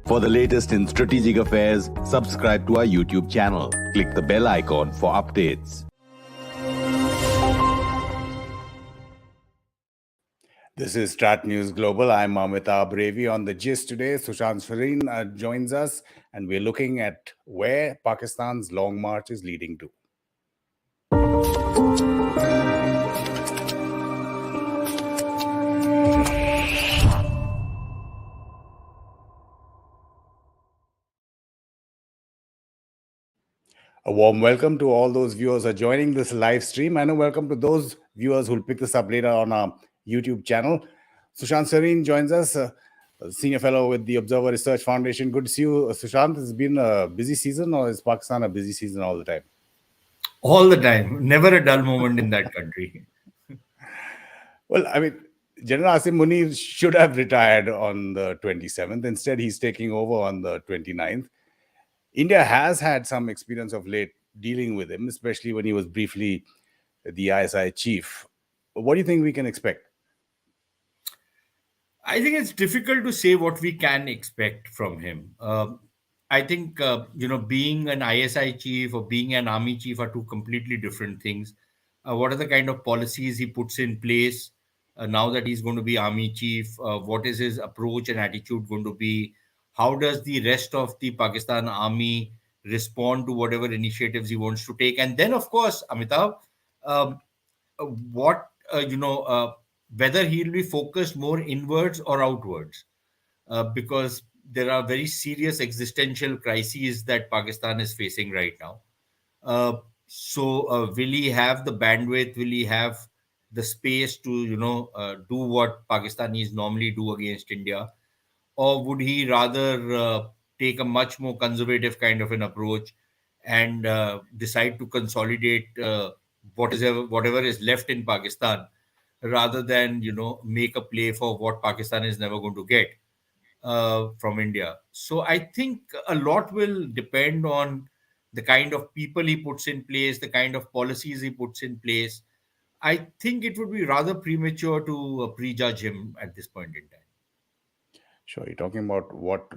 For the latest in strategic affairs, subscribe to our YouTube channel. Click the bell icon for updates. This is StratNews Global. I'm Amitabh. Revi on the gist today. Sushant Sareen joins us, and we're looking at where Pakistan's long march is leading to. A warm welcome to all those viewers who are joining this live stream, and a welcome to those viewers who will pick this up later on our YouTube channel. Sushant Sareen joins us, a senior fellow with the Observer Research Foundation. Good to see you, Sushant. It's been a busy season, or is Pakistan a busy season all the time? All the time. Never a dull moment in that country. Well, I mean, General Asim Munir should have retired on the 27th. Instead, he's taking over on the 29th. India has had some experience of late dealing with him, especially when he was briefly the ISI chief. What do you think we can expect? I think it's difficult to say what we can expect from him. I think, being an ISI chief or being an army chief are two completely different things. What are the kind of policies he puts in place now that he's going to be army chief? What is his approach and attitude going to be? How does the rest of the Pakistan army respond to whatever initiatives he wants to take? And then, of course, Amitabh, um, what whether he'll be focused more inwards or outwards, because there are very serious existential crises that Pakistan is facing right now. Will he have the bandwidth? Will he have the space to do what Pakistanis normally do against India, or would he rather take a much more conservative kind of an approach and decide to consolidate whatever is left in Pakistan, rather than make a play for what Pakistan is never going to get from India? So I think a lot will depend on the kind of people he puts in place, the kind of policies he puts in place. I think it would be rather premature to prejudge him at this point in time. Sure, you're talking about what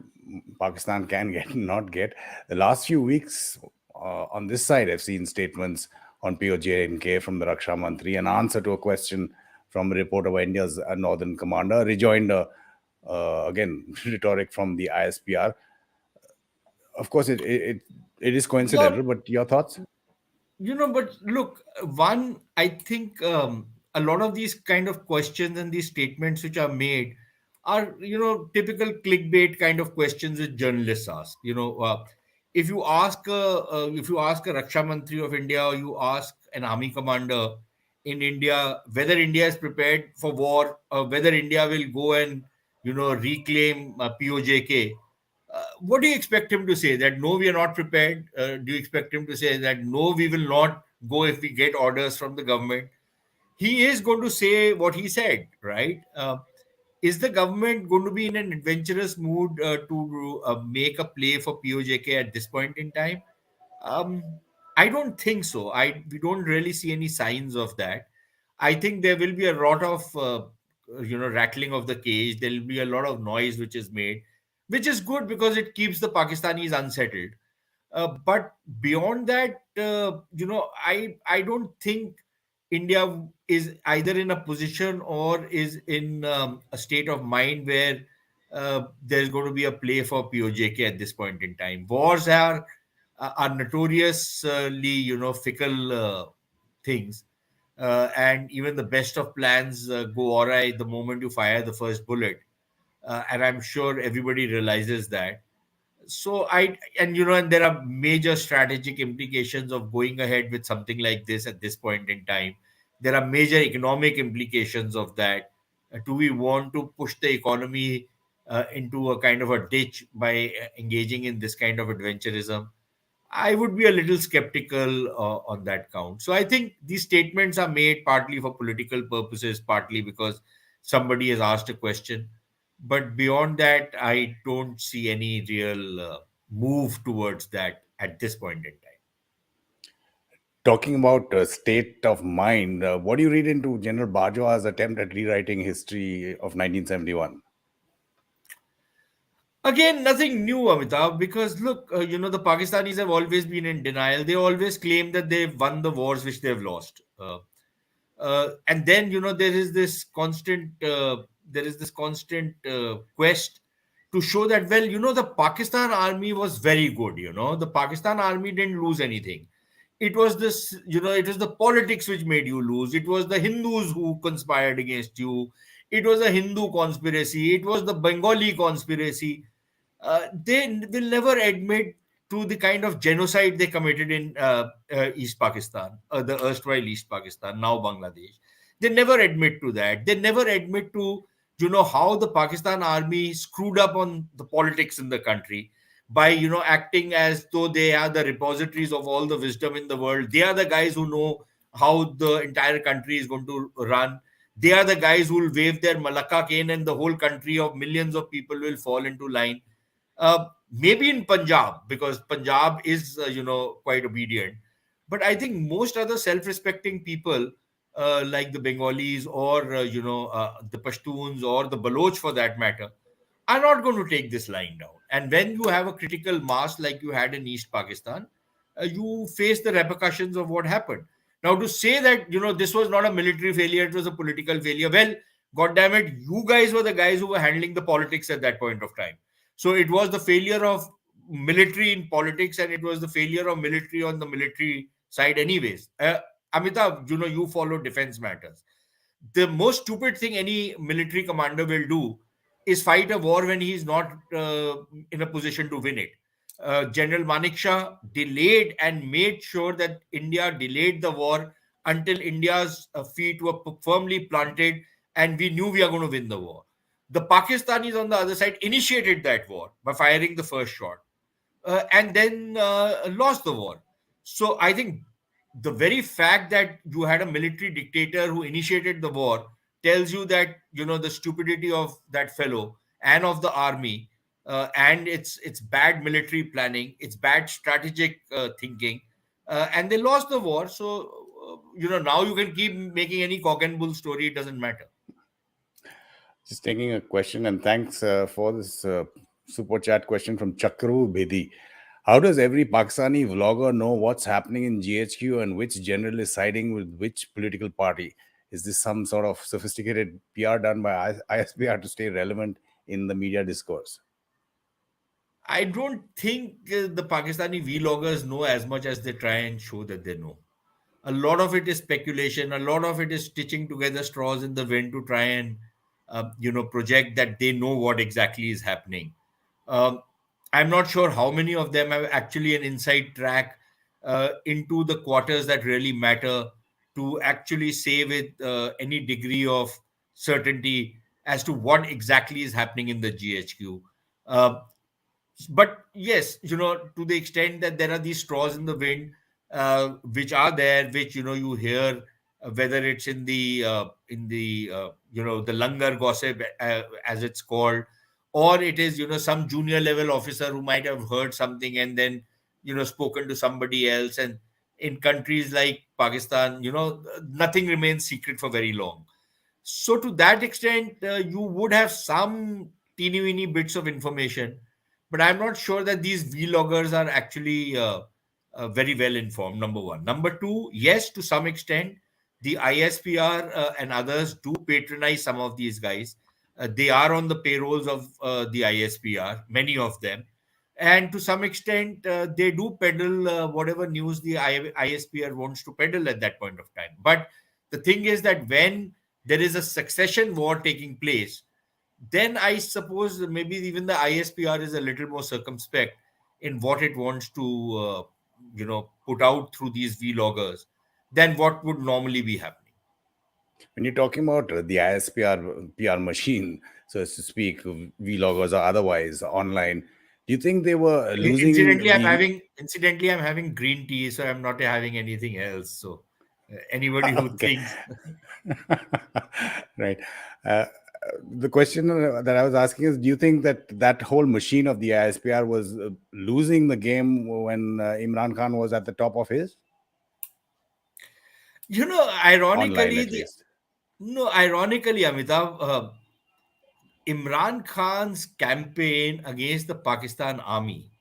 Pakistan can get and not get. The last few weeks on this side, I've seen statements on POJ&K from the Raksha Mantri, an answer to a question from a reporter by India's northern commander, rejoined again rhetoric from the ISPR. Of course, it is coincidental, but your thoughts? But look, one, I think a lot of these kind of questions and these statements which are made are, typical clickbait kind of questions which journalists ask. If you ask a Raksha Mantri of India, or you ask an army commander in India whether India is prepared for war, or whether India will go and reclaim POJK, what do you expect him to say? That no, we are not prepared? Do you expect him to say that no, we will not go if we get orders from the government? He is going to say what he said, right? Is the government going to be in an adventurous mood to make a play for POJK at this point in time? Um, I don't think so. We don't really see any signs of that. I think there will be a lot of rattling of the cage. There will be a lot of noise which is made, which is good because it keeps the Pakistanis unsettled. But beyond that, I don't think India is either in a position or is in a state of mind where there's going to be a play for POJK at this point in time. Wars are notoriously, fickle things, and even the best of plans go awry the moment you fire the first bullet. And I'm sure everybody realizes that. And there are major strategic implications of going ahead with something like this at this point in time. There are major economic implications of that. Do we want to push the economy into a kind of a ditch by engaging in this kind of adventurism? I would be a little skeptical on that count. So I think these statements are made partly for political purposes, partly because somebody has asked a question. But beyond that, I don't see any real move towards that at this point in time. Talking about state of mind, what do you read into General Bajwa's attempt at rewriting history of 1971? Again, nothing new, Amitabh, because look, the Pakistanis have always been in denial. They always claim that they've won the wars which they've lost. And then, there is this constant quest to show that, well, the Pakistan army was very good. The Pakistan army didn't lose anything. It was this, it was the politics which made you lose. It was the Hindus who conspired against you. It was a Hindu conspiracy. It was the Bengali conspiracy. They will never admit to the kind of genocide they committed in East Pakistan, the erstwhile East Pakistan, now Bangladesh. They never admit to that. They never admit to, how the Pakistan army screwed up on the politics in the country by, acting as though they are the repositories of all the wisdom in the world. They are the guys who know how the entire country is going to run. They are the guys who will wave their Malacca cane and the whole country of millions of people will fall into line. Maybe in Punjab, because Punjab is, quite obedient. But I think most other self-respecting people, like the Bengalis or, the Pashtuns or the Baloch for that matter, are not going to take this line down. And when you have a critical mass like you had in East Pakistan, you face the repercussions of what happened. Now, to say that, this was not a military failure, it was a political failure, well, God damn it, you guys were the guys who were handling the politics at that point of time. So it was the failure of military in politics, and it was the failure of military on the military side, anyways. Amitabh, you follow defense matters. The most stupid thing any military commander will do is fight a war when he is not in a position to win it. General Manekshaw delayed and made sure that India delayed the war until India's feet were firmly planted and we knew we are going to win the war. The Pakistanis on the other side initiated that war by firing the first shot, and then lost the war. So I think the very fact that you had a military dictator who initiated the war tells you that, the stupidity of that fellow and of the army, and it's bad military planning, it's bad strategic thinking, and they lost the war. So now you can keep making any cock and bull story; it doesn't matter. Just taking a question, and thanks for this super chat question from Chakru Bedi. How does every Pakistani vlogger know what's happening in GHQ and which general is siding with which political party? Is this some sort of sophisticated PR done by ISPR to stay relevant in the media discourse? I don't think the Pakistani vloggers know as much as they try and show that they know. A lot of it is speculation. A lot of it is stitching together straws in the wind to try and, project that they know what exactly is happening. Um, I'm not sure how many of them have actually an inside track into the quarters that really matter to actually say with any degree of certainty as to what exactly is happening in the GHQ. Uh, but yes, to the extent that there are these straws in the wind, which are there, which you hear, whether it's in the langar gossip, as it's called, or it is some junior level officer who might have heard something and then spoken to somebody else. And in countries like Pakistan, nothing remains secret for very long. So to that extent, you would have some teeny weeny bits of information, but I'm not sure that these vloggers are actually very well informed. Number one. Number two, yes, to some extent, the ISPR and others do patronize some of these guys. They are on the payrolls of the ISPR, many of them. And to some extent, they do peddle whatever news the ISPR wants to peddle at that point of time. But the thing is that when there is a succession war taking place, then I suppose maybe even the ISPR is a little more circumspect in what it wants to, put out through these vloggers than what would normally be happening. When you're talking about the ISPR PR machine, so as to speak, vloggers or otherwise online, do you think they were losing the Incidentally, I'm having green tea, so I'm not having anything else. So anybody who okay. thinks Right. Uh, the question that I was asking is, do you think that that whole machine of the ISPR was losing the game when Imran Khan was at the top of his? Online, ironically, at least. ironically, Amitabh, Imran Khan's campaign against the Pakistan army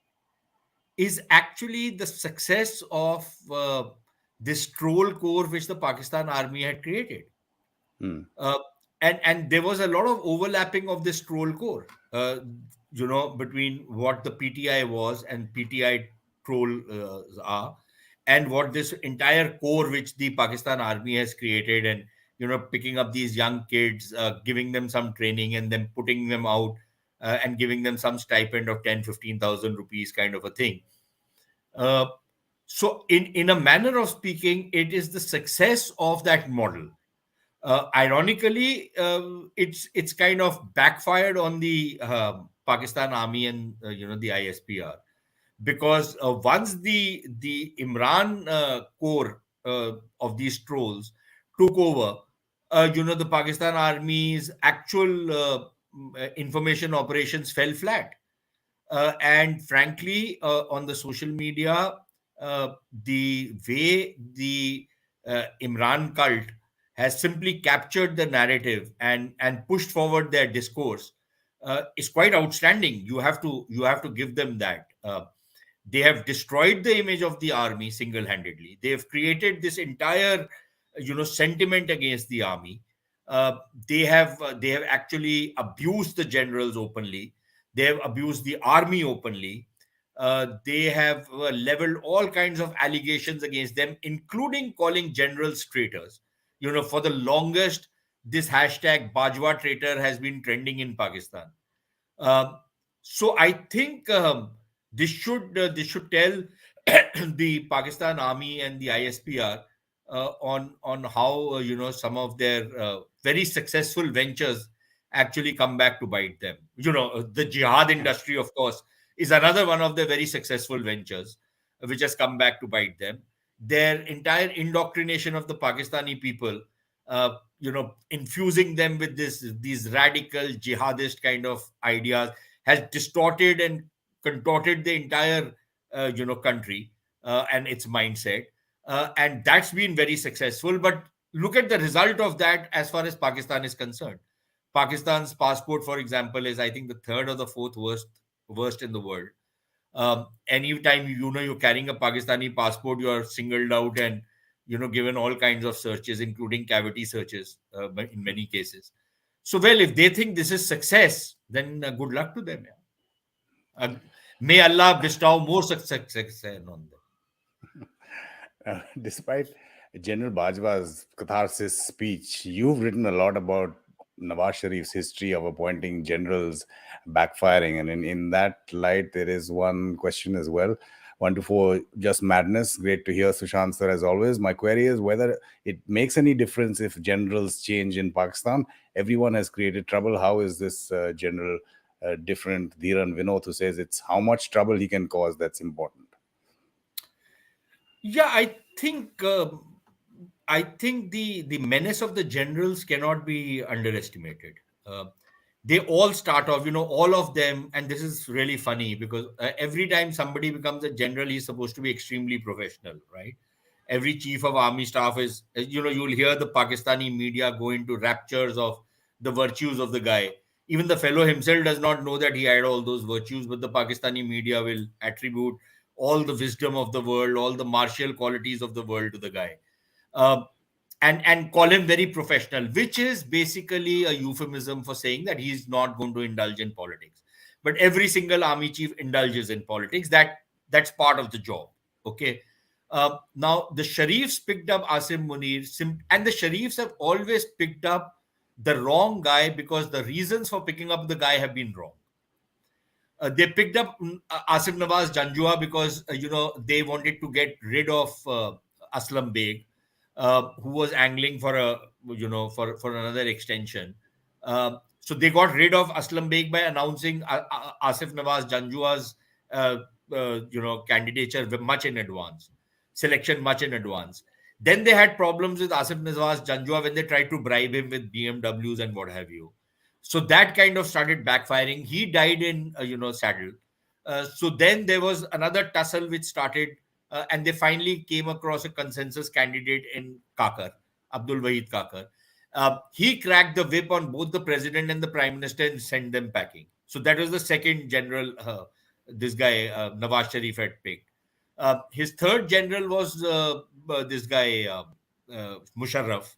is actually the success of this troll corps which the Pakistan army had created. Hmm. Uh, and there was a lot of overlapping of this troll corps, between what the PTI was and PTI troll are, and what this entire corps which the Pakistan army has created, and picking up these young kids, giving them some training, and then putting them out and giving them some stipend of 10-15,000 rupees, kind of a thing. Uh, so, in a manner of speaking, it is the success of that model. Ironically, it's kind of backfired on the Pakistan Army and the ISPR, because once the Imran core of these trolls took over, the Pakistan Army's actual information operations fell flat. And frankly, on the social media, the way the Imran cult has simply captured the narrative and pushed forward their discourse is quite outstanding. You have to give them that. They have destroyed the image of the army single-handedly. They have created this entire sentiment against the army. uh, they have actually abused the generals openly. They have abused the army openly. They have leveled all kinds of allegations against them, including calling generals traitors. For the longest, this hashtag Bajwa traitor has been trending in Pakistan. um, so I think this should tell the Pakistan Army and the ISPR on how some of their very successful ventures actually come back to bite them. The jihad industry, of course, is another one of the very successful ventures which has come back to bite them. Their entire indoctrination of the Pakistani people, infusing them with these radical jihadist kind of ideas, has distorted and contorted the entire country and its mindset, and that's been very successful. But look at the result of that as far as Pakistan is concerned. Pakistan's passport, for example, is, I think, the third or the fourth worst in the world. Anytime you're carrying a Pakistani passport, you are singled out and given all kinds of searches, including cavity searches, but in many cases. So, well, if they think this is success, then good luck to them. Yeah. May Allah bestow more success on them. Despite General Bajwa's catharsis speech, you've written a lot about Nawaz Sharif's history of appointing generals backfiring. And in that light, there is one question as well. 1 to 4, just madness. Great to hear, Sushant sir, as always. My query is whether it makes any difference if generals change in Pakistan. Everyone has created trouble. How is this general different? Dhiran Vinod, who says it's how much trouble he can cause that's important. Yeah, I think the menace of the generals cannot be underestimated. Uh, they all start off, all of them, and this is really funny because every time somebody becomes a general, he's supposed to be extremely professional, right? Every chief of army staff is, you'll hear the Pakistani media go into raptures of the virtues of the guy. Even the fellow himself does not know that he had all those virtues, but the Pakistani media will attribute all the wisdom of the world, all the martial qualities of the world to the guy. Uh, and call him very professional, which is basically a euphemism for saying that he's not going to indulge in politics. But every single army chief indulges in politics. That's part of the job. Okay. Now the Sharifs picked up Asim Munir, and the Sharifs have always picked up the wrong guy because the reasons for picking up the guy have been wrong. They picked up Asif Nawaz Janjua because they wanted to get rid of Aslam Beg, who was angling for for another extension. So they got rid of Aslam Beg by announcing Asif Nawaz Janjua's uh, candidature much in advance, selection much in advance. Then they had problems with Asif Nawaz Janjua when they tried to bribe him with BMWs and what have you. So that kind of started backfiring. He died in saddle. So then there was another tussle which started, and they finally came across a consensus candidate in Kakar, Abdul Wahid Kakar. He cracked the whip on both the president and the prime minister and sent them packing. So that was the second general this guy Nawaz Sharif had picked. His third general was this guy Musharraf.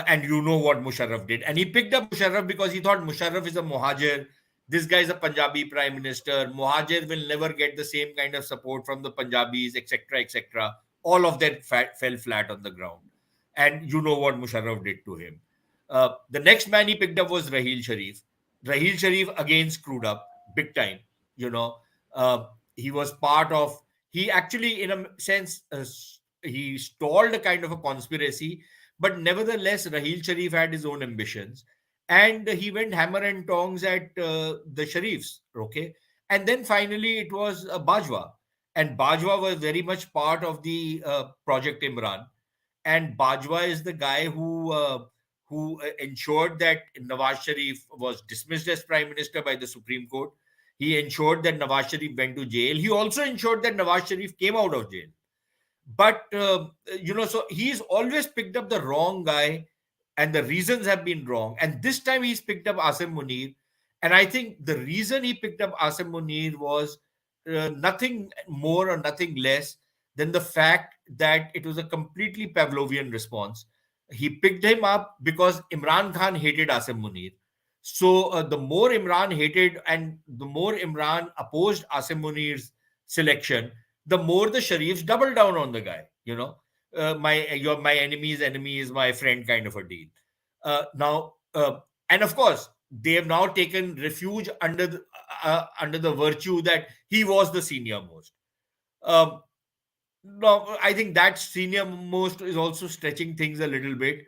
And you know what Musharraf did. And he picked up Musharraf because he thought Musharraf is a Muhajir. This guy is a Punjabi prime minister. Muhajir will never get the same kind of support from the Punjabis, etc., etc. All of that fell flat on the ground. And you know what Musharraf did to him. The next man he picked up was Raheel Sharif. Raheel Sharif again screwed up big time. You know, he was part of, he actually, in a sense, he stalled a kind of a conspiracy, but nevertheless, Raheel Sharif had his own ambitions, and he went hammer and tongs at the Sharifs. Okay, and then finally it was Bajwa, and Bajwa was very much part of the Project Imran, and Bajwa is the guy who ensured that Nawaz Sharif was dismissed as prime minister by the Supreme Court. He ensured that Nawaz Sharif went to jail. He also ensured that Nawaz Sharif came out of jail. But so he's always picked up the wrong guy, and the reasons have been wrong. And this time he's picked up Asim Munir, and I think the reason he picked up Asim Munir was nothing more or nothing less than the fact that it was a completely Pavlovian response. He picked him up because Imran Khan hated Asim Munir. So the more Imran hated and the more Imran opposed Asim Munir's selection, the more the Sharifs double down on the guy. My enemy's enemy is my friend kind of a deal. Now, and of course, they have now taken refuge under the virtue that he was the senior most. Um, no, I think that senior most is also stretching things a little bit,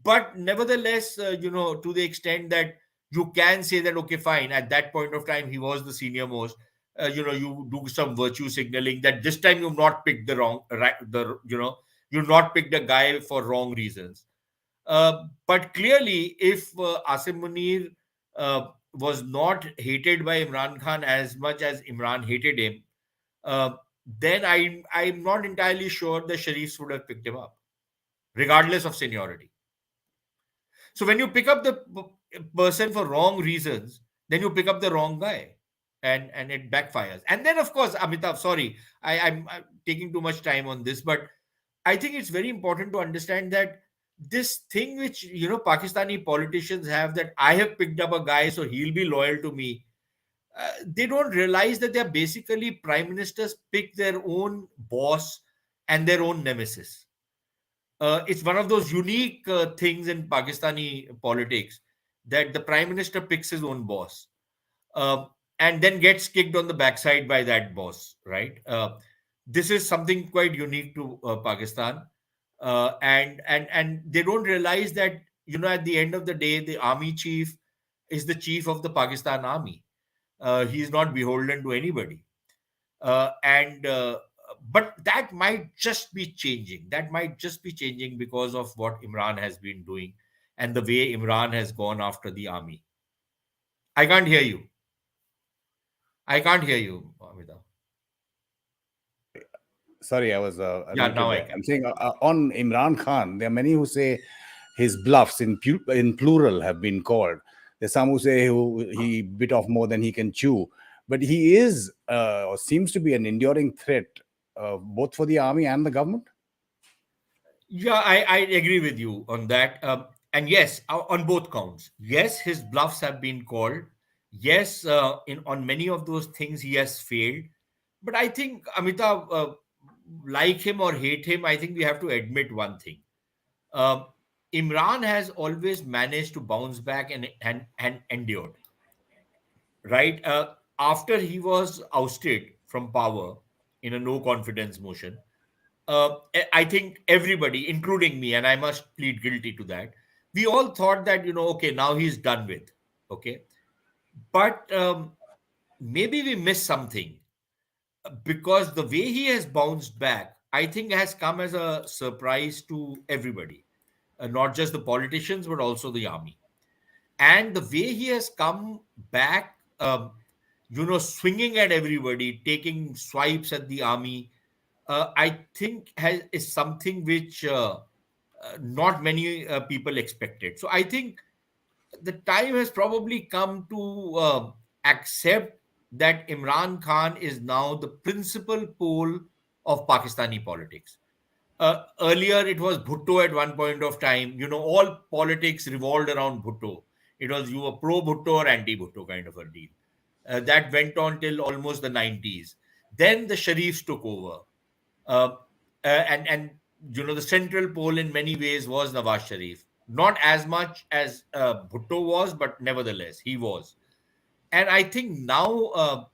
but nevertheless, to the extent that you can say that okay, fine, at that point of time he was the senior most. You do some virtue signaling that this time you've not picked the wrong, right? You've not picked a guy for wrong reasons. But clearly, if Asim Munir was not hated by Imran Khan as much as Imran hated him, uh, then I'm not entirely sure the Sharifs would have picked him up, regardless of seniority. So when you pick up the person for wrong reasons, then you pick up the wrong guy, and it backfires. And then of course, Amitabh, sorry, I'm taking too much time on this, but I think it's very important to understand that this thing which Pakistani politicians have, that I have picked up a guy so he'll be loyal to me. They don't realize that they're basically prime ministers pick their own boss and their own nemesis. It's one of those unique things in Pakistani politics that the prime minister picks his own boss, uh, and then gets kicked on the backside by that boss, right? This is something quite unique to Pakistan, and they don't realize that at the end of the day, the army chief is the chief of the Pakistan army. He is not beholden to anybody, and but that might just be changing. That might just be changing because of what Imran has been doing and the way Imran has gone after the army. I can't hear you. I can't hear you, Amitabh. Sorry, I was Yeah, muted now I there. can. I'm saying on Imran Khan, there are many who say his bluffs in plural have been called. There's some who say he bit off more than he can chew, but he is or seems to be an enduring threat both for the army and the government. Yeah, I agree with you on that. And yes, on both counts. Yes, his bluffs have been called. Yes, in on many of those things he has failed. But I think Amitabh, like him or hate him, I think we have to admit one thing. Uh, Imran has always managed to bounce back and endured. Right after he was ousted from power in a no confidence motion, I think everybody, including me, and I must plead guilty to that, we all thought that, okay, now he's done with. Okay. But maybe we missed something, because the way he has bounced back, I think has come as a surprise to everybody, not just the politicians, but also the army. And the way he has come back, swinging at everybody, taking swipes at the army, I think is something which not many people expected. So I think the time has probably come to accept that Imran Khan is now the principal pole of Pakistani politics. Earlier, it was Bhutto at one point of time. All politics revolved around Bhutto. It was you were pro Bhutto or anti Bhutto kind of a deal. That went on till almost the 90s. Then the Sharifs took over. Uh, and the central pole in many ways was Nawaz Sharif. Not as much as Bhutto was, but nevertheless, he was. And I think now,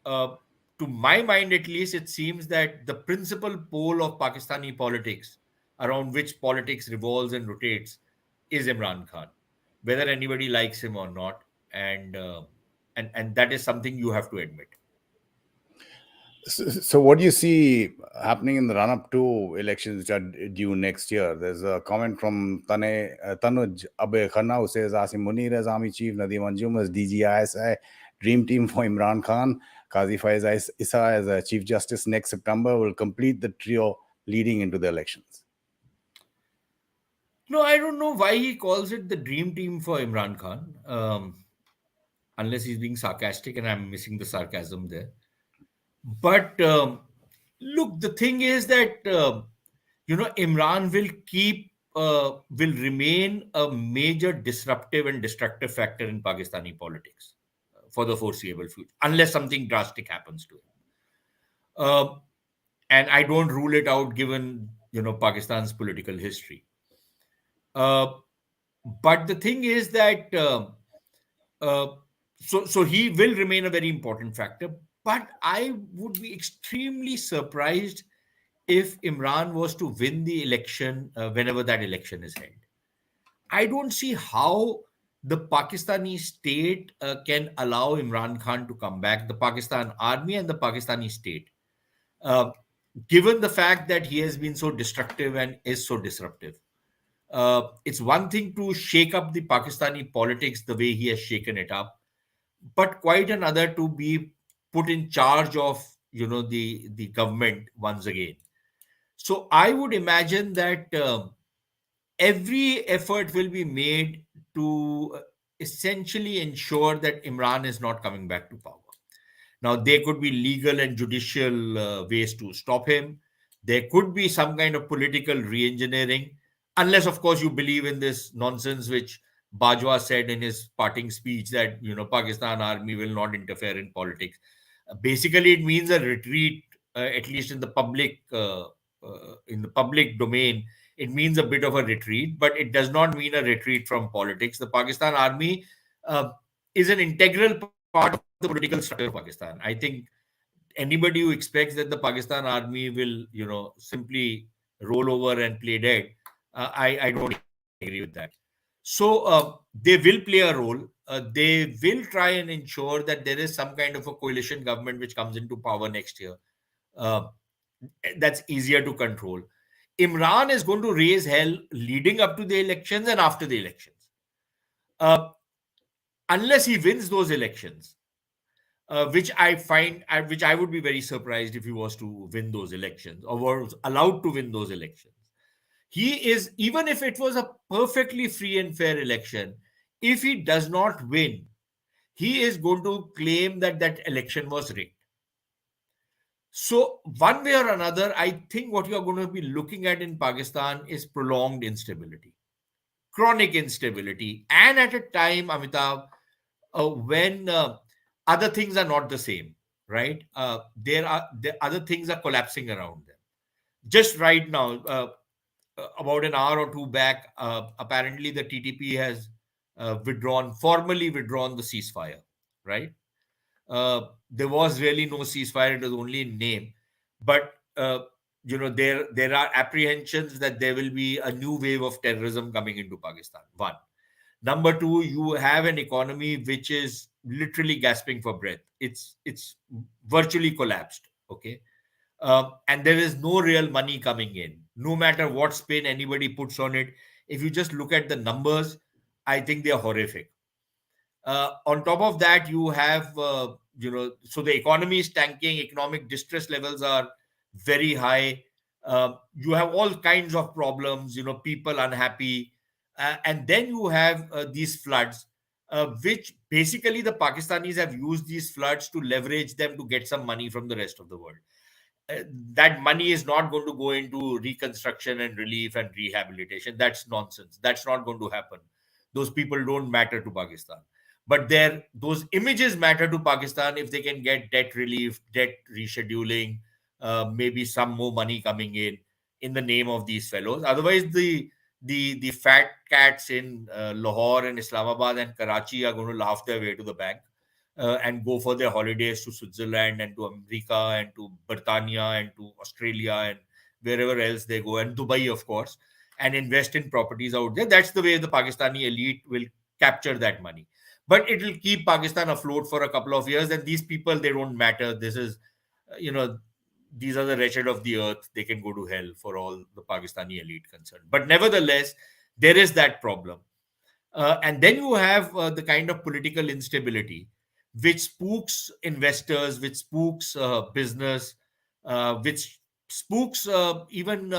uh, to my mind at least, it seems that the principal pole of Pakistani politics, around which politics revolves and rotates, is Imran Khan, whether anybody likes him or not. And that is something you have to admit. So, what do you see happening in the run-up to elections which are due next year? There's a comment from Tanuj Abe Khanna who says Asim Munir as Army Chief, Nadeem Anjum as DGISI, Dream Team for Imran Khan, Qazi Faiz Issa as a Chief Justice next September will complete the trio leading into the elections. No, I don't know why he calls it the dream team for Imran Khan, unless he's being sarcastic and I'm missing the sarcasm there. But look, the thing is that Imran will remain a major disruptive and destructive factor in Pakistani politics for the foreseeable future, unless something drastic happens to him. And I don't rule it out given Pakistan's political history. Uh, but the thing is that uh, so he will remain a very important factor. But I would be extremely surprised if Imran was to win the election whenever that election is held. I don't see how the Pakistani state can allow Imran Khan to come back, the Pakistan army and the Pakistani state, uh, given the fact that he has been so destructive and is so disruptive. It's one thing to shake up the Pakistani politics the way he has shaken it up, but quite another to be put in charge of the government once again. So I would imagine that every effort will be made to essentially ensure that Imran is not coming back to power. Now, there could be legal and judicial ways to stop him. There could be some kind of political re-engineering, unless, of course, you believe in this nonsense which Bajwa said in his parting speech that Pakistan army will not interfere in politics. Basically, it means a retreat, at least in the public domain. It means a bit of a retreat, but it does not mean a retreat from politics. The Pakistan army uh, is an integral part of the political structure of Pakistan. I think anybody who expects that the Pakistan army will, simply roll over and play dead, I don't agree with that. So they will play a role. They will try and ensure that there is some kind of a coalition government which comes into power next year. Uh, that's easier to control. Imran is going to raise hell leading up to the elections and after the elections. Uh, unless he wins those elections, which I would be very surprised if he was to win those elections or was allowed to win those elections. He is, even if it was a perfectly free and fair election, if he does not win, he is going to claim that that election was rigged. So, one way or another, I think what you are going to be looking at in Pakistan is prolonged instability, chronic instability, and at a time, Amitabh, when other things are not the same, right? The other things are collapsing around them. Just right now, about an hour or two back, apparently the TTP has formally withdrawn the ceasefire, right? There was really no ceasefire; it was only in name. But there are apprehensions that there will be a new wave of terrorism coming into Pakistan. One. Number two, you have an economy which is literally gasping for breath. It's virtually collapsed. Okay, and there is no real money coming in, no matter what spin anybody puts on it. If you just look at the numbers, I think they are horrific. On top of that, you have so the economy is tanking. Economic distress levels are very high. You have all kinds of problems, people unhappy. And then you have these floods, which basically the Pakistanis have used these floods to leverage them to get some money from the rest of the world. uh, that money is not going to go into reconstruction and relief and rehabilitation. That's nonsense. That's not going to happen. Those people don't matter to Pakistan. But those images matter to Pakistan if they can get debt relief, debt rescheduling, maybe some more money coming in the name of these fellows. Otherwise, the fat cats in Lahore and Islamabad and Karachi are going to laugh their way to the bank, and go for their holidays to Switzerland and to America and to Britannia and to Australia and wherever else they go, and Dubai, of course, and invest in properties out there. That's the way the Pakistani elite will capture that money. But it will keep Pakistan afloat for a couple of years. And these people, they don't matter. This is, you know, these are the wretched of the earth. They can go to hell for all the Pakistani elite concerned. But nevertheless, there is that problem. And then you have the kind of political instability which spooks investors, which spooks business, which spooks even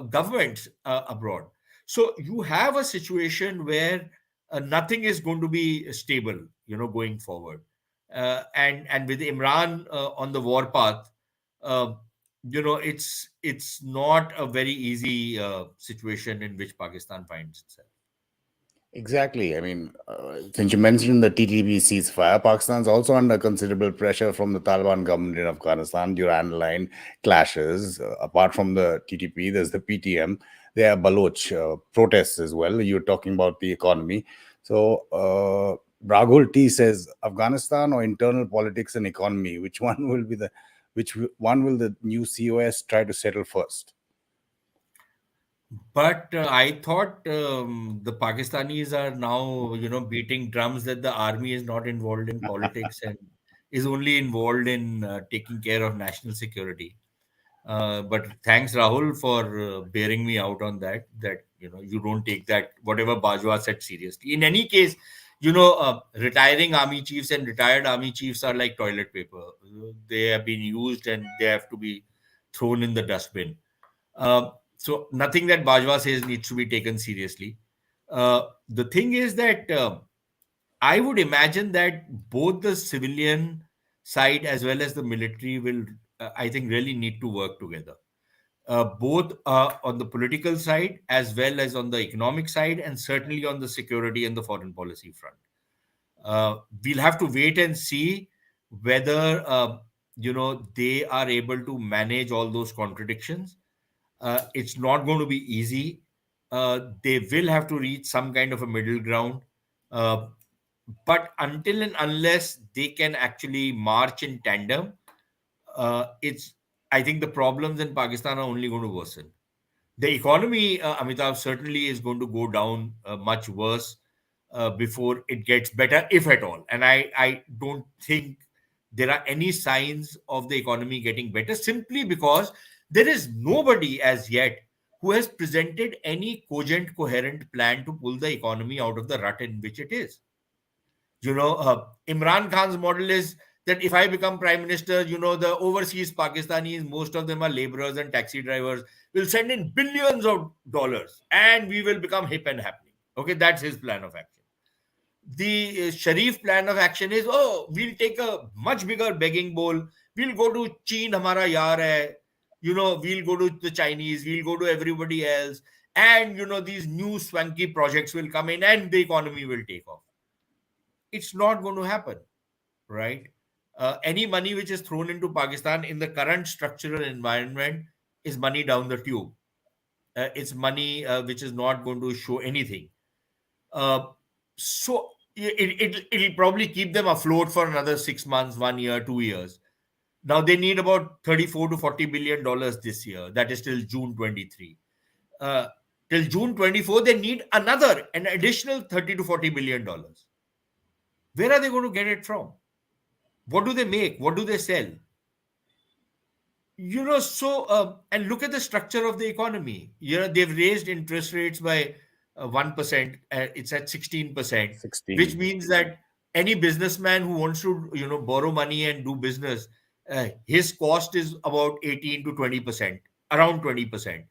governments abroad. So you have a situation where nothing is going to be stable, going forward. And with Imran on the war path, uh, it's not a very easy situation in which Pakistan finds itself. Exactly. I mean, since you mentioned the TTP ceasefire, Pakistan is also under considerable pressure from the Taliban government in Afghanistan due to underlying clashes. Apart from the TTP, there's the PTM. There are Baloch protests as well. You're talking about the economy. So, Rahul T says, Afghanistan or internal politics and economy, which one will the new COS try to settle first? But I thought the Pakistanis are now, beating drums that the army is not involved in politics and is only involved in taking care of national security. But thanks, Rahul, for bearing me out on that. That you don't take that whatever Bajwa said seriously. In any case, retiring army chiefs and retired army chiefs are like toilet paper. They have been used and they have to be thrown in the dustbin. So nothing that Bajwa says needs to be taken seriously. The thing is that I would imagine that both the civilian side as well as the military will, I think, really need to work together. Both on the political side as well as on the economic side, and certainly on the security and the foreign policy front. We'll have to wait and see whether they are able to manage all those contradictions. It's not going to be easy. They will have to reach some kind of a middle ground. Uh, but until and unless they can actually march in tandem, it's I think the problems in Pakistan are only going to worsen. The economy, Amitabh, certainly is going to go down much worse before it gets better, if at all. And I don't think there are any signs of the economy getting better, simply because there is nobody as yet who has presented any cogent, coherent plan to pull the economy out of the rut in which it is. Imran Khan's model is that if I become prime minister, the overseas Pakistanis, most of them are laborers and taxi drivers, will send in billions of dollars and we will become hip and happening. Okay, that's his plan of action. The Sharif plan of action is, oh, we'll take a much bigger begging bowl. We'll go to China, hamara yaar hai. We'll go to the Chinese, we'll go to everybody else. And, these new swanky projects will come in and the economy will take off. It's not going to happen, right? Any money which is thrown into Pakistan in the current structural environment is money down the tube. It's money which is not going to show anything. Uh, so it'll probably keep them afloat for another 6 months, 1 year, 2 years. Now they need about 34 to 40 billion dollars this year. That is till June 23. Uh, till June 24, they need an additional 30 to 40 billion dollars. Where are they going to get it from? What do they make? What do they sell? And look at the structure of the economy. They've raised interest rates by 1%. It's at 16%, which 16. means that any businessman who wants to, borrow money and do business, his cost is about 18 to 20% around 20%.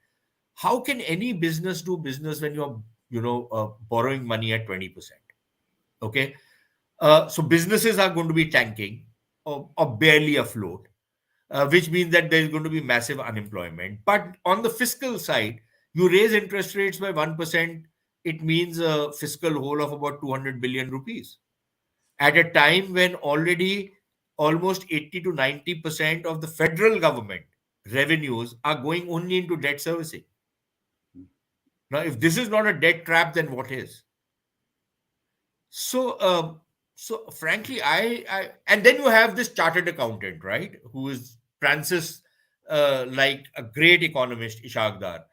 How can any business do business when you're, borrowing money at 20%? Okay. So businesses are going to be tanking or barely afloat, which means that there's going to be massive unemployment. But on the fiscal side, you raise interest rates by 1%, it means a fiscal hole of about 200 billion rupees at a time when already almost 80 to 90% of the federal government revenues are going only into debt servicing. Now, if this is not a debt trap, then what is? So, so frankly, and then you have this chartered accountant, right, who is Francis, like a great economist, Ishaq Dar,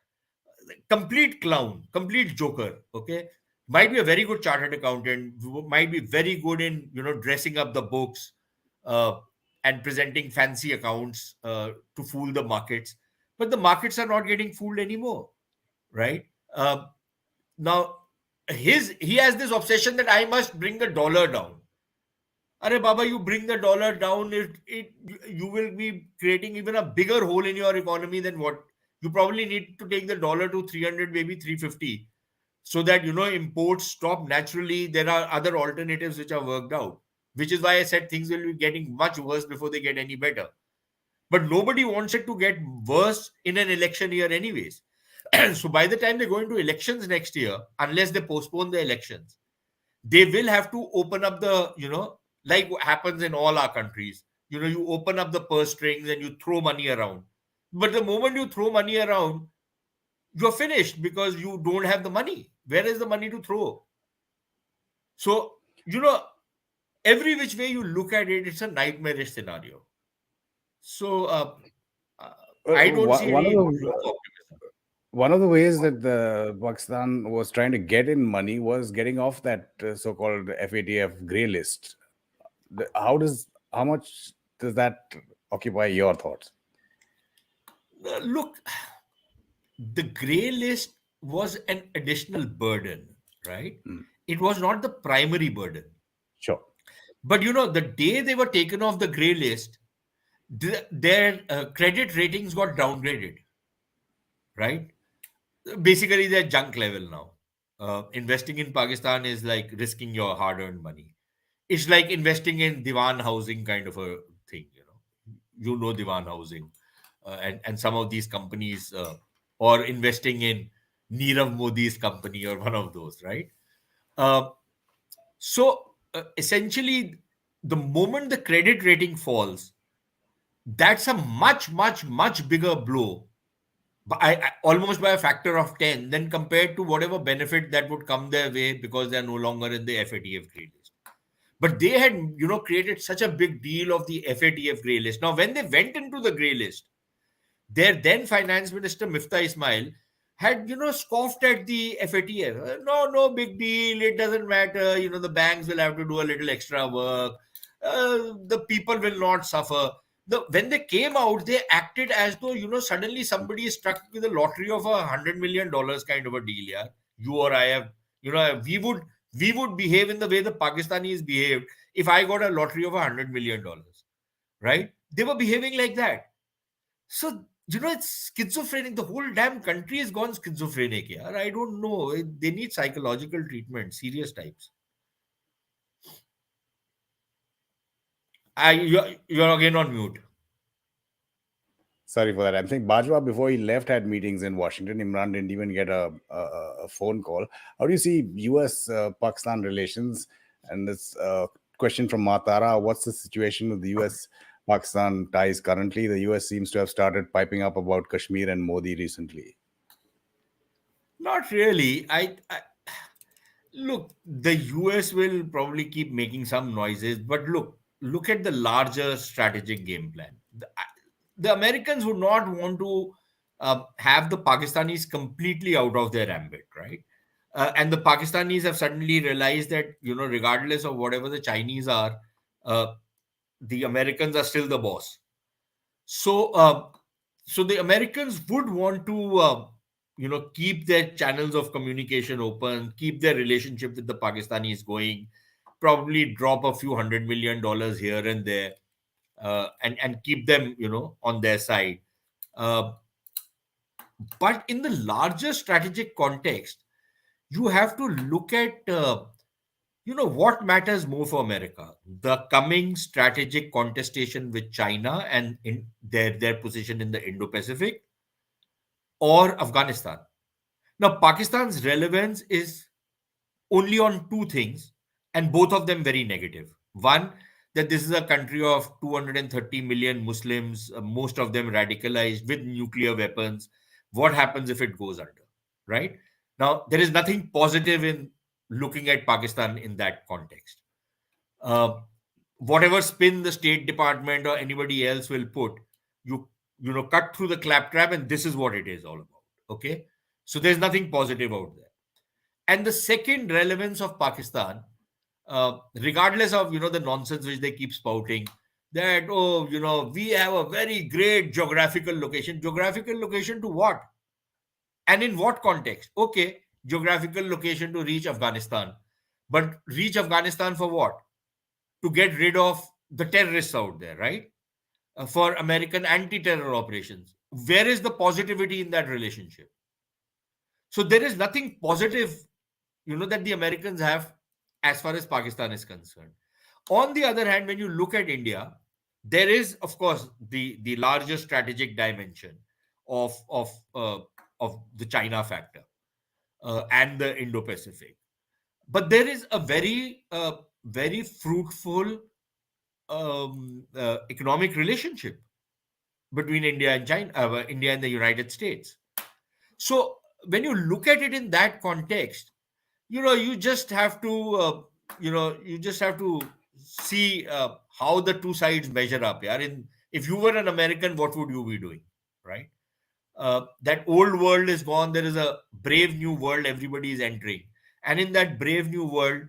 complete clown, complete joker. Okay, might be a very good chartered accountant, might be very good in dressing up the books, uh, and presenting fancy accounts to fool the markets, but the markets are not getting fooled anymore, right? Uh, Now, he has this obsession that I must bring the dollar down. Are Baba, you bring the dollar down, it you will be creating even a bigger hole in your economy than what you probably need to take the dollar to 300, maybe 350, so that imports stop naturally. There are other alternatives which are worked out, which is why I said things will be getting much worse before they get any better. But nobody wants it to get worse in an election year, anyways. So by the time they go into elections next year, unless they postpone the elections, they will have to open up the, like what happens in all our countries. You open up the purse strings and you throw money around. But the moment you throw money around, you're finished because you don't have the money. Where is the money to throw? So, every which way you look at it, it's a nightmarish scenario. So, uh, I don't see One of any room the for optimism. one of the ways that the Pakistan was trying to get in money was getting off that so-called FATF grey list. How much does that occupy your thoughts? Look, the grey list was an additional burden, right? Mm, It was not the primary burden. sure. But the day they were taken off the grey list, their credit ratings got downgraded, right? Basically, they're junk level now. Investing in Pakistan is like risking your hard earned money. It's like investing in divan housing kind of a thing, divan housing, and some of these companies, or investing in Nirav Modi's company or one of those, right? Uh, so essentially, the moment the credit rating falls, that's a much, much, much bigger blow, almost by a factor of 10, than compared to whatever benefit that would come their way because they're no longer in the FATF grey list. But they had, created such a big deal of the FATF grey list. Now, when they went into the grey list, their then finance minister Miftah Ismail had scoffed at the FATF. No, no big deal, it doesn't matter, the banks will have to do a little extra work, the people will not suffer. When they came out, they acted as though suddenly somebody is struck with a lottery of $100 million kind of a deal. Yeah, you or I have, we would behave in the way the Pakistanis behaved if I got a lottery of $100 million, right? They were behaving like that. So, it's schizophrenic. The whole damn country has gone schizophrenic. Yeah, I don't know. They need psychological treatment, serious types. You're again on mute. Sorry for that. I think Bajwa, before he left, had meetings in Washington. Imran didn't even get a phone call. How do you see U.S. Pakistan relations? And this question from Matara: what's the situation with the U.S. Pakistan ties currently? The U.S. seems to have started piping up about Kashmir and Modi recently. Not really. I look. The US will probably keep making some noises, but look at the larger strategic game plan. The Americans would not want to have the Pakistanis completely out of their ambit, right? And the Pakistanis have suddenly realized that regardless of whatever the Chinese are, uh, the Americans are still the boss. So the Americans would want to keep their channels of communication open, keep their relationship with the Pakistanis going, probably drop a few $100 million here and there, and keep them on their side. Uh, But in the larger strategic context, you have to look at what matters more for America: the coming strategic contestation with China and in their position in the Indo-Pacific, or Afghanistan. Now, Pakistan's relevance is only on two things, and both of them very negative. One, that this is a country of 230 million Muslims, most of them radicalized with nuclear weapons. What happens if it goes under? Right? Now, there is nothing positive in looking at Pakistan in that context. Uh, Whatever spin the State Department or anybody else will put, you cut through the claptrap, and this is what it is all about. Okay, so there's nothing positive out there. And the second relevance of Pakistan, regardless of the nonsense which they keep spouting, that we have a very great geographical location. Geographical location to what? And in what context? Okay, geographical location to reach Afghanistan, but reach Afghanistan for what? To get rid of the terrorists out there, right? For American anti-terror operations. Where is the positivity in that relationship? So there is nothing positive, that the Americans have as far as Pakistan is concerned. On the other hand, when you look at India, there is, of course, the larger strategic dimension of of uh, of the China factor and the Indo-Pacific. But there is a very fruitful economic relationship between India and China, India and the United States. So when you look at it in that context, you just have to, see how the two sides measure up. Yeah, if you were an American, what would you be doing, right? That old world is gone. There is a brave new world everybody is entering, and in that brave new world,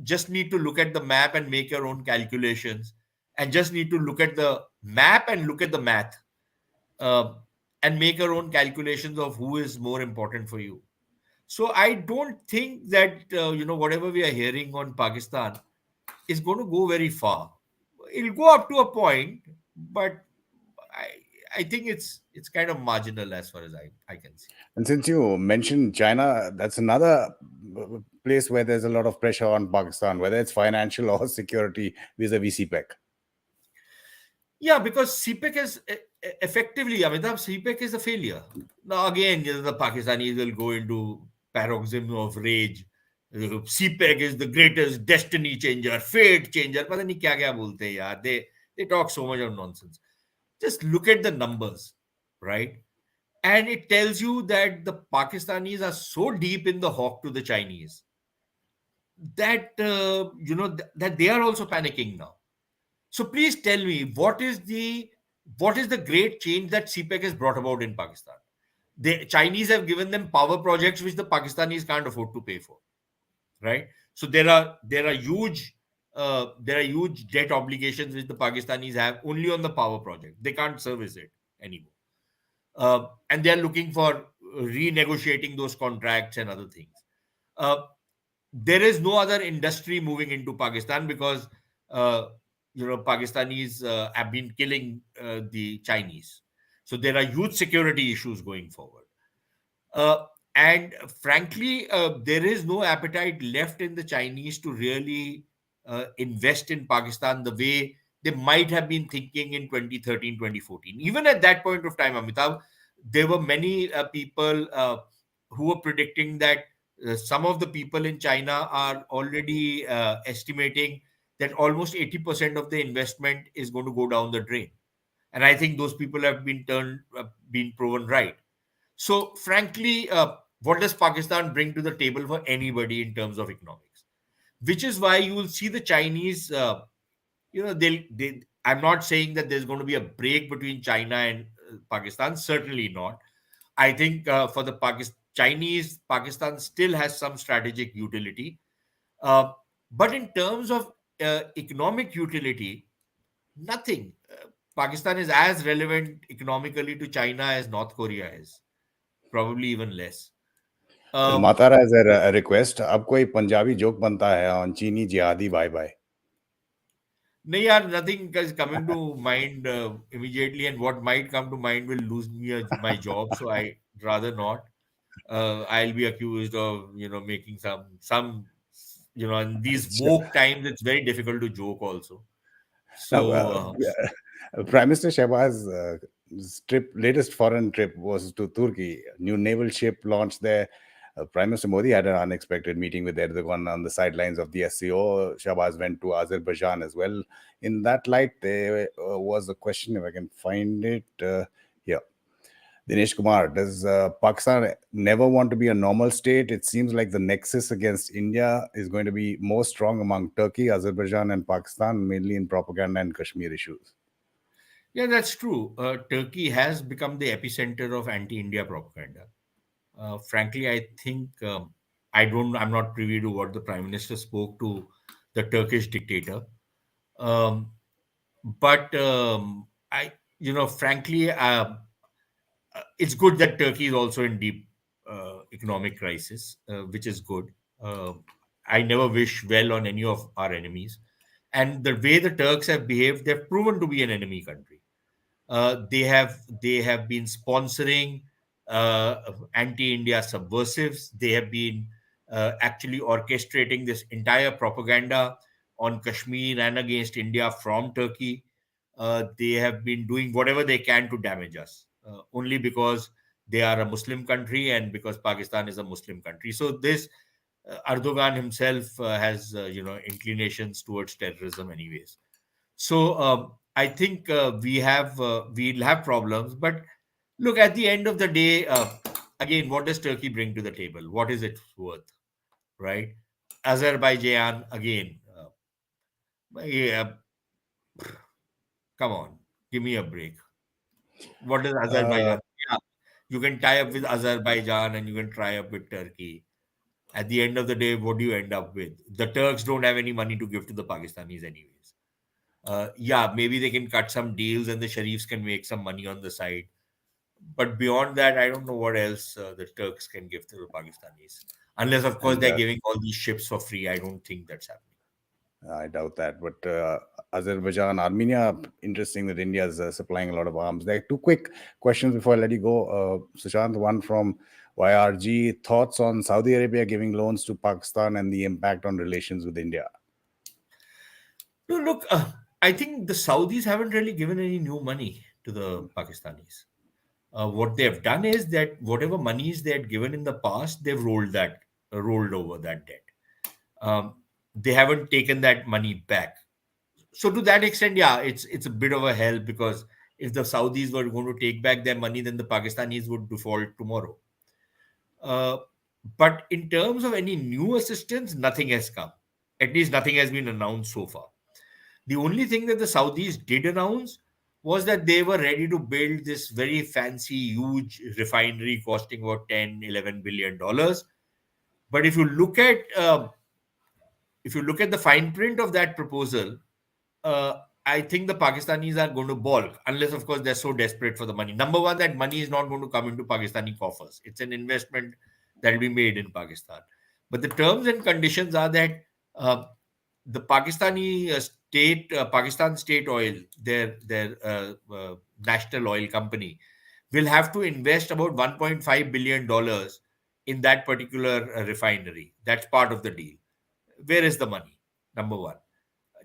just need to look at the map and make your own calculations, and just need to look at the map and look at the math, uh, and make your own calculations of who is more important for you. So I don't think that whatever we are hearing on Pakistan is going to go very far. It'll go up to a point, but I I think it's kind of marginal as far as I can see. And since you mentioned China, that's another place where there's a lot of pressure on Pakistan, whether it's financial or security vis-a-vis CPEC. Yeah, because CPEC is effectively, Amitabh, CPEC is a failure. Now, again, the Pakistanis will go into paroxysm of rage. CPEC is the greatest destiny changer, fate changer. पता नहीं क्या क्या बोलते हैं यार. They talk so much of nonsense. Just look at the numbers, right? And it tells you that the Pakistanis are so deep in the hawk to the Chinese that that they are also panicking now. So please tell me, what is the great change that CPEC has brought about in Pakistan? The Chinese have given them power projects which the Pakistanis can't afford to pay for, right? So there are huge debt obligations which the Pakistanis have only on the power project. They can't service it anymore, and they are looking for renegotiating those contracts and other things. Uh, there is no other industry moving into Pakistan because Pakistanis have been killing the Chinese. So there are huge security issues going forward. Uh, and frankly, there is no appetite left in the Chinese to really invest in Pakistan the way they might have been thinking in 2013, 2014. Even at that point of time, Amitabh, there were many people who were predicting that some of the people in China are already estimating that almost 80% of the investment is going to go down the drain. And I think those people have been proven right. So, frankly, what does Pakistan bring to the table for anybody in terms of economics? Which is why you will see the Chinese. They. I'm not saying that there's going to be a break between China and Pakistan. Certainly not. I think for the Chinese, Pakistan still has some strategic utility. Uh, but in terms of economic utility, nothing. Pakistan is as relevant economically to China as North Korea is, probably even less. Um, Matara, as a request, अब कोई Punjabi joke बनता है on चीनी जिहादी bye bye. no, yeah, nothing is coming to mind immediately, and what might come to mind will lose me my job. So I rather not. I'll be accused of making in these Sure. woke times it's very difficult to joke also. Now, So Prime Minister Shehbaz latest foreign trip was to Turkey. New naval ship launched there. Prime Minister Modi had an unexpected meeting with Erdogan on the sidelines of the SCO. Shehbaz went to Azerbaijan as well. In that light, there was a question, if I can find it here. Dinesh Kumar, does Pakistan never want to be a normal state? It seems like the nexus against India is going to be more strong among Turkey, Azerbaijan, and Pakistan, mainly in propaganda and Kashmir issues. yeah, that's true. Turkey has become the epicenter of anti-India propaganda. Frankly, I think I'm not privy to what the Prime Minister spoke to the Turkish dictator. Um, but frankly, it's good that Turkey is also in deep economic crisis, which is good. Uh, I never wish well on any of our enemies, and the way the Turks have behaved, they've proven to be an enemy country. They have been sponsoring anti-India subversives. They have been actually orchestrating this entire propaganda on Kashmir and against India from Turkey. They have been doing whatever they can to damage us, only because they are a Muslim country and because Pakistan is a Muslim country. So this Erdogan himself has inclinations towards terrorism, anyways. So I think we'll have problems. But look, at the end of the day, again, what does Turkey bring to the table? What is it worth, right? Azerbaijan again. Yeah, come on, give me a break. What does Uh, Azerbaijan? Yeah, you can tie up with Azerbaijan and you can tie up with Turkey. At the end of the day, what do you end up with? The Turks don't have any money to give to the Pakistanis, anyways. Yeah, maybe they can cut some deals and the Sharifs can make some money on the side. But beyond that, I don't know what else the Turks can give to the Pakistanis. Unless, of course, and they're giving all these ships for free. I don't think that's happening. I doubt that. But Azerbaijan, Armenia, interesting that India is supplying a lot of arms. There are two quick questions before I let you go. Sushant, one from YRG. Thoughts on Saudi Arabia giving loans to Pakistan and the impact on relations with India? No, look, I think the Saudis haven't really given any new money to the Pakistanis. What they have done is that whatever monies they had given in the past, they've rolled over that debt. Um, they haven't taken that money back. So to that extent, yeah, it's a bit of a help, because if the Saudis were going to take back their money, then the Pakistanis would default tomorrow. Uh, but in terms of any new assistance, nothing has come. At least nothing has been announced so far. The only thing that the Saudis did announce was that they were ready to build this very fancy, huge refinery costing about 10, $11 billion. But if you look at the fine print of that proposal, I think the Pakistanis are going to balk, unless, of course, they're so desperate for the money. Number one, that money is not going to come into Pakistani coffers. It's an investment that will be made in Pakistan. But the terms and conditions are that uh, the Pakistan State Oil, their national oil company, will have to invest about $1.5 billion in that particular refinery. That's part of the deal. Where is the money? Number one.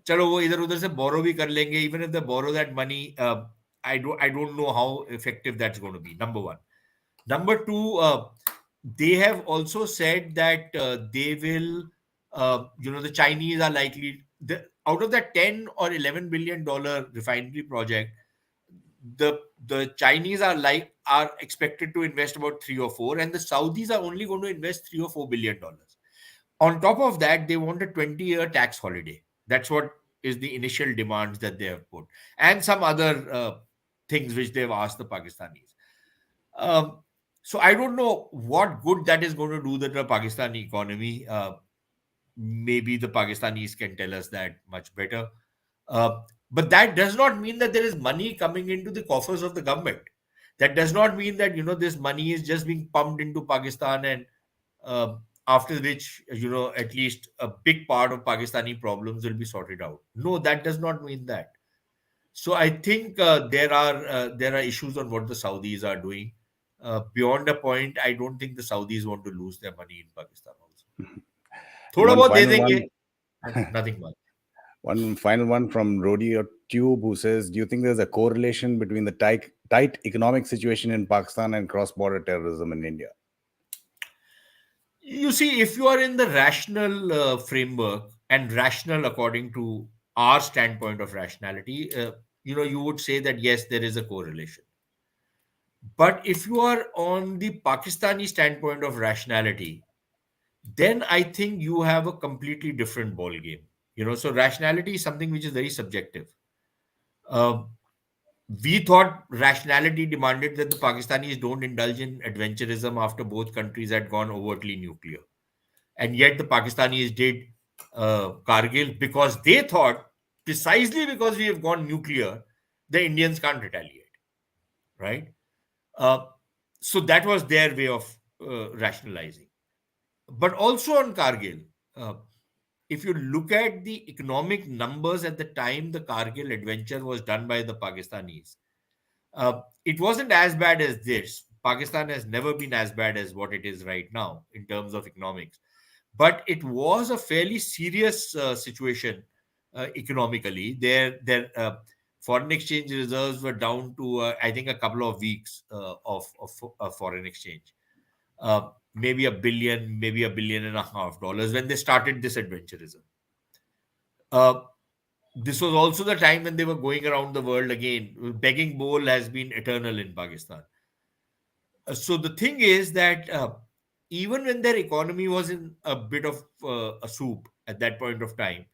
चलो वो इधर उधर से borrow भी कर लेंगे. Even if they borrow that money, I don't know how effective that's going to be. Number one. Number two, they have also said that they will, the Chinese are likely, out of that 10 or $11 billion refinery project, the Chinese are expected to invest about 3 or 4, and the Saudis are only going to invest $3 or $4 billion. On top of that, they want a 20-year tax holiday. That's what is the initial demands that they have put, and some other things which they've asked the Pakistanis. Um, so I don't know what good that is going to do to the Pakistani economy. Maybe the Pakistanis can tell us that much better. Uh, but that does not mean that there is money coming into the coffers of the government. That does not mean that this money is just being pumped into Pakistan, and after which at least a big part of Pakistani problems will be sorted out. No, that does not mean that. So I think there are issues on what the Saudis are doing. beyond a point, I don't think the Saudis want to lose their money in Pakistan also. And थोड़ा one बहुत दे final देंगे, one, but nothing much. one final one from Rodeo Tube, who says, "Do you think there's a correlation between the tight economic situation in Pakistan and cross-border terrorism in India?" You see, if you are in the rational framework and rational according to our standpoint of rationality, you would say that yes, there is a correlation. But if you are on the Pakistani standpoint of rationality, then I think you have a completely different ball game. So rationality is something which is very subjective. Uh, we thought rationality demanded that the Pakistanis don't indulge in adventurism after both countries had gone overtly nuclear. And yet the Pakistanis did Kargil because they thought, precisely because we have gone nuclear, the Indians can't retaliate, right? Uh, so that was their way of rationalizing. But also on Kargil, uh, if you look at the economic numbers at the time the Kargil adventure was done by the Pakistanis, it wasn't as bad as this. Pakistan has never been as bad as what it is right now in terms of economics. But it was a fairly serious situation economically. Their foreign exchange reserves were down to, I think, a couple of weeks of foreign exchange. Maybe a billion, maybe $1.5 billion when they started this adventurism. Uh, this was also the time when they were going around the world again. Begging bowl has been eternal in Pakistan. So the thing is that even when their economy was in a bit of a soup at that point of time,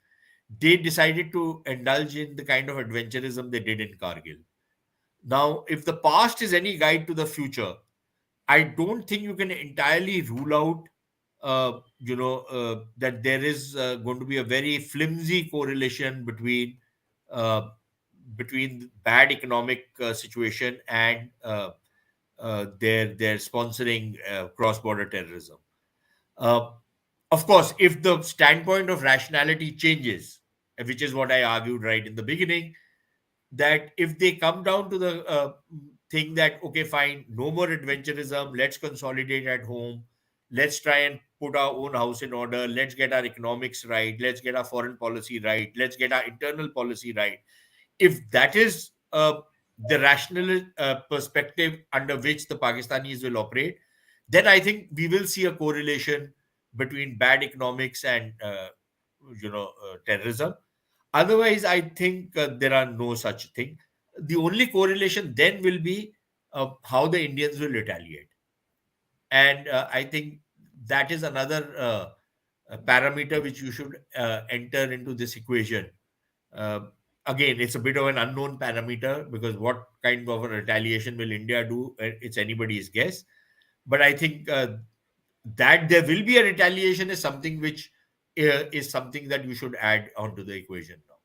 they decided to indulge in the kind of adventurism they did in Kargil. Now, if the past is any guide to the future, I don't think you can entirely rule out, that there is going to be a very flimsy correlation uh, between bad economic situation and their sponsoring cross-border terrorism. Uh, of course, if the standpoint of rationality changes, which is what I argued right in the beginning, that if they come down to the thing that, okay, fine, no more adventurism, let's consolidate at home, let's try and put our own house in order, let's get our economics right, let's get our foreign policy right, let's get our internal policy right. If that is the rational perspective under which the Pakistanis will operate, then I think we will see a correlation between bad economics and terrorism. Otherwise, I think there are no such thing. The only correlation then will be how the Indians will retaliate, and I think that is another parameter which you should enter into this equation. uh, Again, it's a bit of an unknown parameter because what kind of a retaliation will India do? It's anybody's guess. But I think that there will be a retaliation is something which is something that you should add onto the equation now.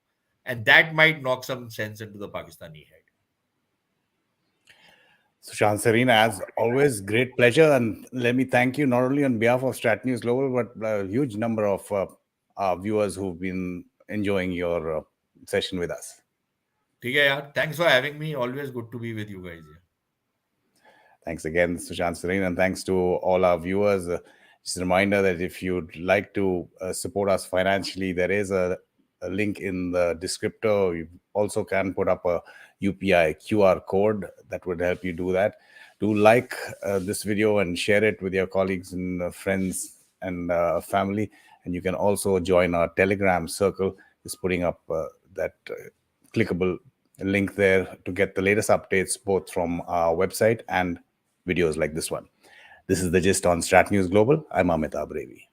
And that might knock some sense into the Pakistani head. Sushant Sareen, as always, great pleasure. And let me thank you not only on behalf of StratNews Global, but a huge number of our viewers who've been enjoying your session with us. ठीक है यार, thanks for having me. Always good to be with you guys here. Thanks again, Sushant Sareen, and thanks to all our viewers. Just a reminder that if you'd like to support us financially, there is a link in the descriptor. You also can put up a UPI QR code that would help you do that. Do like this video and share it with your colleagues and friends and family. And you can also join our Telegram circle. Just putting up that clickable link there to get the latest updates both from our website and videos like this one. This is the gist on StratNews Global. I'm Amitabh Revi.